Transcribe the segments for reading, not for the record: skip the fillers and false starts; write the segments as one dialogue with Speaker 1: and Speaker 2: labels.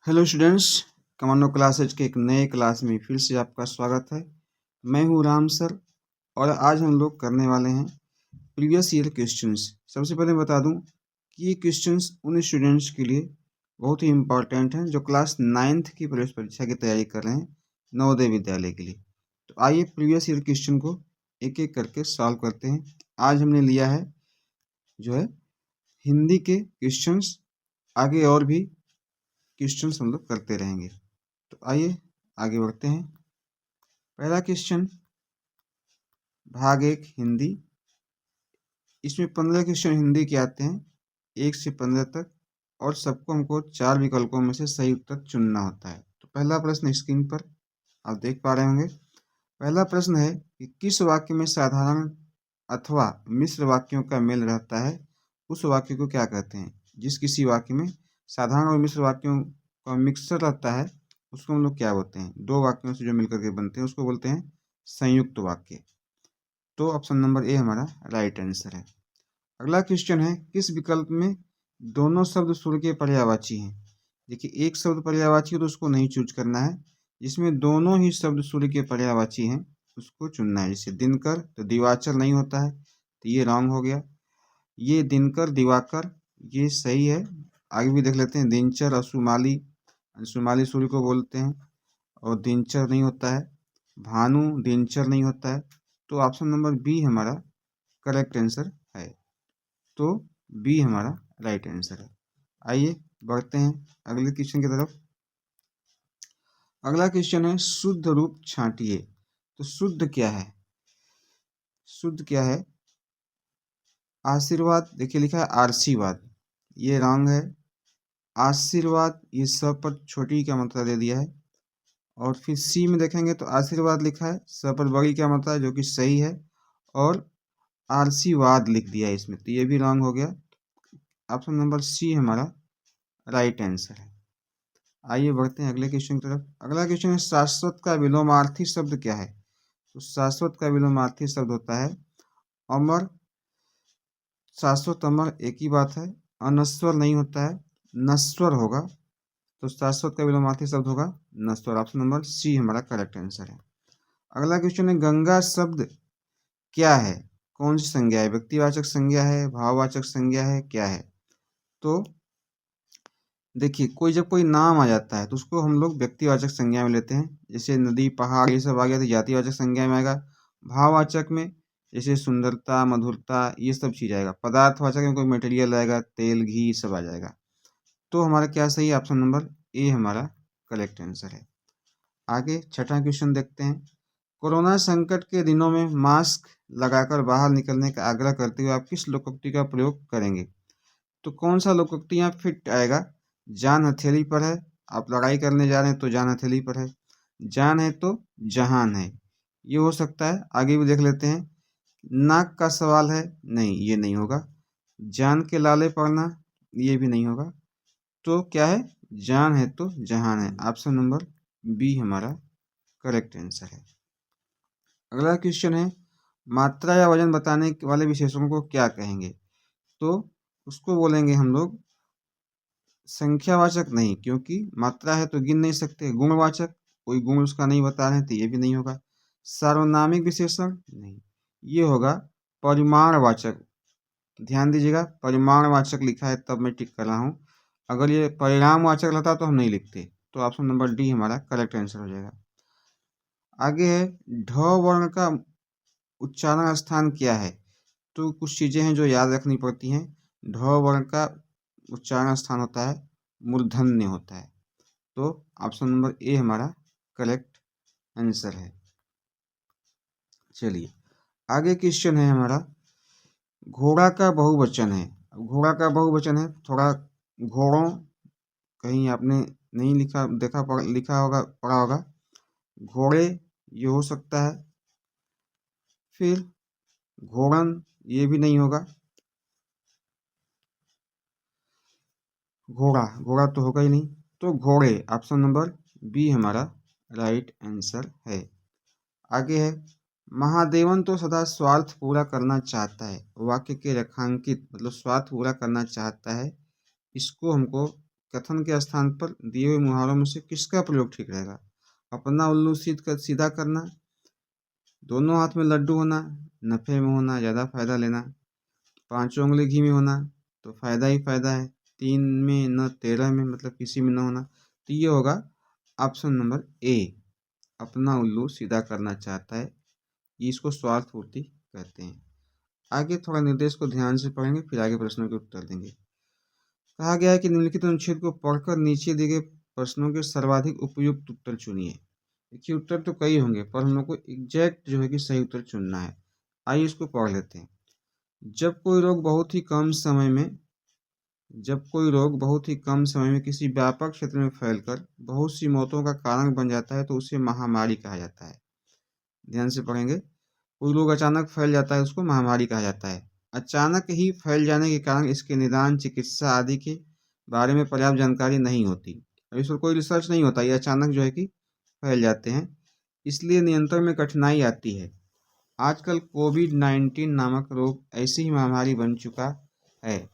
Speaker 1: Hello students, commando classes के एक नए क्लास में फिर से आपका स्वागत है। मैं हूं राम सर और आज हम लोग करने वाले हैं प्रीवियस ईयर क्वेश्चंस। सबसे पहले बता दूं कि ये क्वेश्चंस उन स्टूडेंट्स के लिए बहुत ही इम्पॉर्टेंट हैं जो क्लास 9th की प्रवेश परीक्षा की तैयारी कर रहे हैं नवोदय विद्यालय के लिए। तो आइए प्रीवियस ईयर क्वेश्चन को एक एक करके सॉल्व करते हैं। आज हमने लिया है जो है हिंदी के क्वेश्चंस, आगे और भी क्वेश्चंस हम लोग करते रहेंगे। तो आइए आगे बढ़ते हैं। पहला क्वेश्चन, भाग 1 हिंदी। इसमें 15 क्वेश्चन हिंदी के आते हैं, 1 से 15 तक, और सबको हमको 4 विकल्पों में से सही उत्तर चुनना होता है। तो पहला प्रश्न स्क्रीन पर आप देख पा रहे होंगे। पहला प्रश्न है कि किस वाक्य में साधारण अथवा मिश्र वाक्यों का मेल रहता है, उस वाक्य को क्या कहते हैं। जिस किसी वाक्य में साधारण और मिश्र वाक्यों का मिक्सर रहता है उसको हम लोग क्या बोलते हैं, दो वाक्यों से जो मिलकर के बनते हैं उसको बोलते हैं संयुक्त वाक्य। तो ऑप्शन नंबर ए हमारा राइट आंसर है। अगला क्वेश्चन है, किस विकल्प में दोनों शब्द सूर्य के पर्यायवाची हैं। देखिए, एक शब्द पर्यायवाची है तो उसको नहीं चूज करना है, जिसमें दोनों ही शब्द सूर्य के पर्यायवाची हैं उसको चुनना है। जैसे दिनकर तो दिवाकर नहीं होता है, तो ये रॉन्ग हो गया। ये दिनकर दिवाकर ये सही है। आगे भी देख लेते हैं, दिनचर असुमाली, असुमाली सूर्य को बोलते हैं, और दिनचर नहीं होता है। भानु दिनचर नहीं होता है। तो ऑप्शन नंबर बी हमारा करेक्ट आंसर है। तो बी हमारा राइट आंसर है। आइए बढ़ते हैं अगले क्वेश्चन की तरफ। अगला क्वेश्चन है, शुद्ध रूप छांटिए। तो शुद्ध क्या है, शुद्ध क्या है। आशीर्वाद, देखिए लिखा है आशीर्वाद, ये रॉन्ग है। आशीर्वाद ये स पर छोटी का मात्रा दे दिया है। और फिर सी में देखेंगे तो आशीर्वाद लिखा है, स पर बड़ी क्या मात्रा है, जो कि सही है। और आशीर्वाद लिख दिया है इसमें, तो ये भी रॉन्ग हो गया। ऑप्शन नंबर सी हमारा राइट आंसर है। आइए बढ़ते हैं अगले क्वेश्चन की तरफ। अगला क्वेश्चन है, शाश्वत का विलोमार्थी शब्द क्या है। तो शाश्वत का विलोमार्थी शब्द होता है अमर। शाश्वत अमर एक ही बात है, अनश्वर नहीं होता है, नश्वर होगा। तो शाश्वत का विलोमार्थी शब्द होगा नश्वर। ऑप्शन नंबर सी हमारा करेक्ट आंसर है। अगला क्वेश्चन है, गंगा शब्द क्या है, कौन सी संज्ञा है, व्यक्तिवाचक संज्ञा है, भाववाचक संज्ञा है, क्या है। तो देखिए, जब कोई नाम आ जाता है तो उसको हम लोग व्यक्तिवाचक संज्ञा में लेते हैं। जैसे नदी पहाड़ ये सब आ गया तो जातिवाचक संज्ञा में आएगा। भाववाचक में जैसे सुंदरता मधुरता ये सब चीज़ आएगा। पदार्थवाचक में कोई मटेरियल आएगा, तेल घी ये सब आ जाएगा। तो हमारा क्या सही है, ऑप्शन नंबर ए हमारा करेक्ट आंसर है। आगे छठा क्वेश्चन देखते हैं। कोरोना संकट के दिनों में मास्क लगाकर बाहर निकलने का आग्रह करते हुए आप किस लोकोक्ति का प्रयोग करेंगे। तो कौन सा लोकोक्ति यहाँ फिट आएगा। जान हथेली पर है, आप लड़ाई करने जा रहे हैं तो जान हथेली पर है। जान है तो जहान है, ये हो सकता है। आगे भी देख लेते हैं। नाक का सवाल है, नहीं ये नहीं होगा। जान के लाले पड़ना, ये भी नहीं होगा। तो क्या है, जान है तो जहान है। ऑप्शन नंबर बी हमारा करेक्ट आंसर है। अगला क्वेश्चन है, मात्रा या वजन बताने वाले विशेषणों को क्या कहेंगे। तो उसको बोलेंगे हम लोग संख्यावाचक नहीं, क्योंकि मात्रा है तो गिन नहीं सकते। गुणवाचक, कोई गुण उसका नहीं बता रहे हैं तो ये भी नहीं होगा। सार्वनामिक विशेषण नहीं, ये होगा परिमाणवाचक। ध्यान दीजिएगा, परिमाणवाचक लिखा है तब मैं टिक कर रहा हूँ। अगर ये परिणामवाचक रहता तो हम नहीं लिखते। तो ऑप्शन नंबर डी हमारा करेक्ट आंसर हो जाएगा। आगे है, ढ वर्ण का उच्चारण स्थान क्या है। तो कुछ चीज़ें हैं जो याद रखनी पड़ती हैं। ढ वर्ण का उच्चारण स्थान होता है मूर्धन्य होता है। तो ऑप्शन नंबर ए हमारा करेक्ट आंसर है। चलिए आगे क्वेश्चन है हमारा, घोड़ा का बहुवचन है। अब घोड़ा का बहुवचन है, थोड़ा घोड़ों कहीं आपने नहीं लिखा देखा लिखा होगा पढ़ा होगा। घोड़े ये हो सकता है, फिर घोड़न ये भी नहीं होगा। घोड़ा घोड़ा तो होगा ही नहीं। तो घोड़े, ऑप्शन नंबर बी हमारा राइट आंसर है। आगे है, महादेवन तो सदा स्वार्थ पूरा करना चाहता है। वाक्य के रेखांकित मतलब स्वार्थ पूरा करना चाहता है, इसको हमको कथन के स्थान पर दिए हुए मुहावरों में से किसका प्रयोग ठीक रहेगा? अपना उल्लू सीधा करना, दोनों हाथ में लड्डू होना, नफे में होना, ज़्यादा फायदा लेना, पांचों उंगली घी में होना तो फायदा ही फायदा है, 3 में न 13 में, मतलब किसी में न होना। तो ये होगा ऑप्शन नंबर ए, अपना उल्लू सीधा करना चाहता है, इसको स्वार्थ पूर्ति कहते हैं। आगे थोड़ा निर्देश को ध्यान से पढ़ेंगे, फिर आगे प्रश्नों के उत्तर देंगे। कहा गया है कि निम्नलिखित अनुच्छेद को पढ़कर नीचे दिए गए प्रश्नों के सर्वाधिक उपयुक्त उत्तर चुनिए। देखिए उत्तर तो कई होंगे, पर हम लोग को एग्जैक्ट जो है कि सही उत्तर चुनना है। आइए इसको पढ़ लेते हैं। जब कोई रोग बहुत ही कम समय में किसी व्यापक क्षेत्र में फैलकर बहुत सी मौतों का कारण बन जाता है तो उसे महामारी कहा जाता है। ध्यान से पढ़ेंगे। कोई रोग अचानक फैल जाता है उसको महामारी कहा जाता है। अचानक ही फैल जाने के कारण इसके निदान, चिकित्सा आदि के बारे में पर्याप्त जानकारी नहीं होती और इस पर कोई रिसर्च नहीं होता, ये अचानक जो है कि फैल जाते हैं, इसलिए नियंत्रण में कठिनाई आती है। आजकल कोविड-19 नामक रोग ऐसी ही महामारी बन चुका है।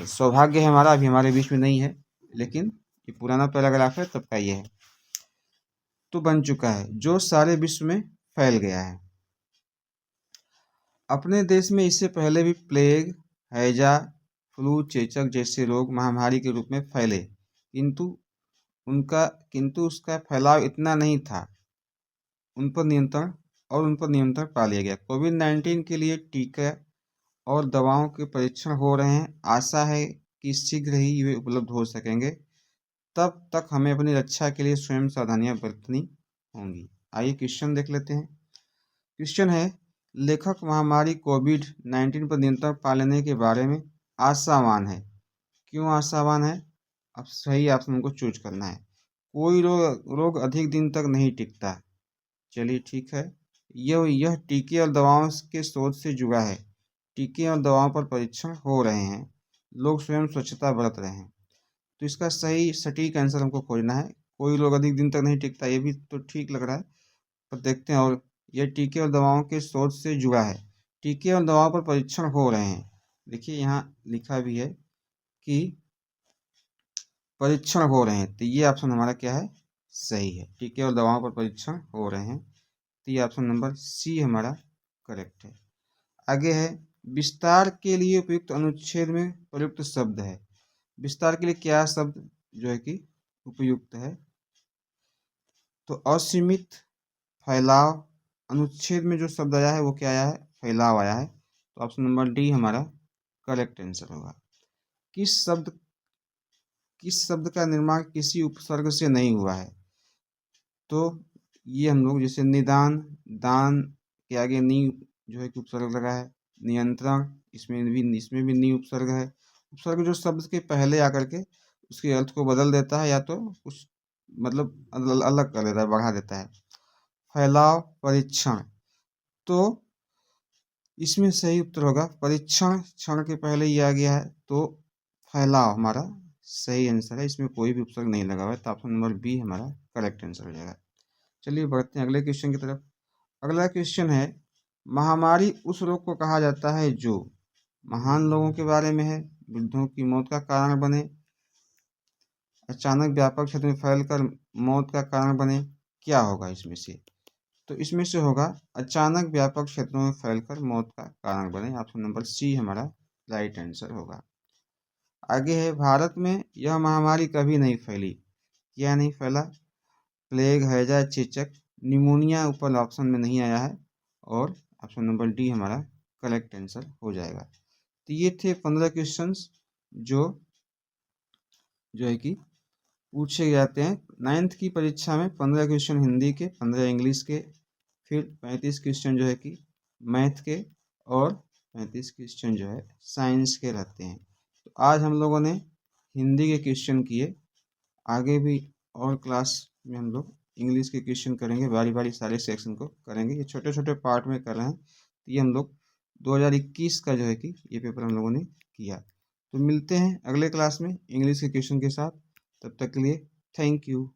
Speaker 1: सौभाग्य है हमारा, अभी हमारे बीच में नहीं है, लेकिन ये पुराना पैराग्राफ है तब का ये है। तो बन चुका है जो सारे विश्व में फैल गया है। अपने देश में इससे पहले भी प्लेग, हैजा, फ्लू, चेचक जैसे रोग महामारी के रूप में फैले, किंतु उसका फैलाव इतना नहीं था। उन पर नियंत्रण पा लिया गया। कोविड-19 के लिए टीका और दवाओं के परीक्षण हो रहे हैं। आशा है कि शीघ्र ही वे उपलब्ध हो सकेंगे। तब तक हमें अपनी रक्षा के लिए स्वयं सावधानियां बरतनी होंगी। आइए क्वेश्चन देख लेते हैं। क्वेश्चन है, लेखक महामारी कोविड-19 पर नियंत्रण पा लेने के बारे में आशावान है। क्यों आशावान है? अब सही ऑप्शन को चूज करना है। कोई रोग अधिक दिन तक नहीं टिकता। चलिए ठीक है, यह टीके और दवाओं के शोध से जुड़ा है। टीके और दवाओं पर परीक्षण हो रहे हैं, लोग स्वयं स्वच्छता बरत रहे हैं। तो इसका सही सटीक आंसर हमको खोजना है। कोई रोग अधिक दिन तक नहीं टिकता, ये भी तो ठीक लग रहा है, पर देखते हैं। और यह टीके और दवाओं के शोध से जुड़ा है। टीके और दवाओं पर परीक्षण हो रहे हैं। देखिए यहाँ लिखा भी है कि परीक्षण हो रहे हैं, तो ये ऑप्शन हमारा क्या है? सही है। टीके और दवाओं पर परीक्षण हो रहे हैं, तो ये ऑप्शन नंबर सी हमारा करेक्ट है। आगे है, विस्तार के लिए उपयुक्त अनुच्छेद में प्रयुक्त शब्द है। विस्तार के लिए क्या शब्द जो है कि उपयुक्त है? तो असीमित, फैलाव। अनुच्छेद में जो शब्द आया है वो क्या आया है? फैलाव आया है। तो ऑप्शन नंबर डी हमारा करेक्ट आंसर होगा। किस शब्द का निर्माण किसी उपसर्ग से नहीं हुआ है? तो ये हम लोग जैसे निदान, दान के आगे नी जो है कि उपसर्ग लगा है। नियंत्रण, इसमें भी नी उपसर्ग है। उपसर्ग जो शब्द के पहले आकर के उसके अर्थ को बदल देता है या तो कुछ मतलब अलग कर देता है, बढ़ा देता है। फैलाव, परीक्षण, तो इसमें सही उत्तर होगा परीक्षण। क्षण के पहले ही आ गया है, तो फैलाव हमारा सही आंसर है। इसमें कोई भी उपसर्ग नहीं लगा हुआ है, तो ऑप्शन नंबर बी हमारा करेक्ट आंसर हो जाएगा। चलिए बढ़ते हैं अगले क्वेश्चन की तरफ। अगला क्वेश्चन है, महामारी उस रोग को कहा जाता है जो महान लोगों के बारे में है, वृद्धों की मौत का कारण बने, अचानक व्यापक क्षेत्र में फैलकर मौत का कारण बने। क्या होगा इसमें से? तो इसमें से होगा अचानक व्यापक क्षेत्रों में फैलकर मौत का कारण बने। ऑप्शन नंबर सी हमारा राइट आंसर होगा। आगे है, भारत में यह महामारी कभी नहीं फैली। क्या नहीं फैला? प्लेग, हैजा, चेचक, निमोनिया ऊपर ऑप्शन में नहीं आया है, और ऑप्शन नंबर डी हमारा करेक्ट आंसर हो जाएगा। तो ये थे 15 क्वेश्चंस जो है कि पूछे जाते हैं 9th की परीक्षा में। 15 क्वेश्चन हिंदी के, 15 इंग्लिश के, फिर 35 क्वेश्चन जो है कि मैथ के, और 35 क्वेश्चन जो है साइंस के रहते हैं। तो आज हम लोगों ने हिंदी के क्वेश्चन किए। आगे भी और क्लास में हम लोग इंग्लिश के क्वेश्चन करेंगे, बारी बारी सारे सेक्शन को करेंगे। ये छोटे छोटे पार्ट में कर रहे हैं। तो ये हम लोग 2021 का जो है कि ये पेपर हम लोगों ने किया। तो मिलते हैं अगले क्लास में इंग्लिश के क्वेश्चन के साथ। तब तक के लिए थैंक यू।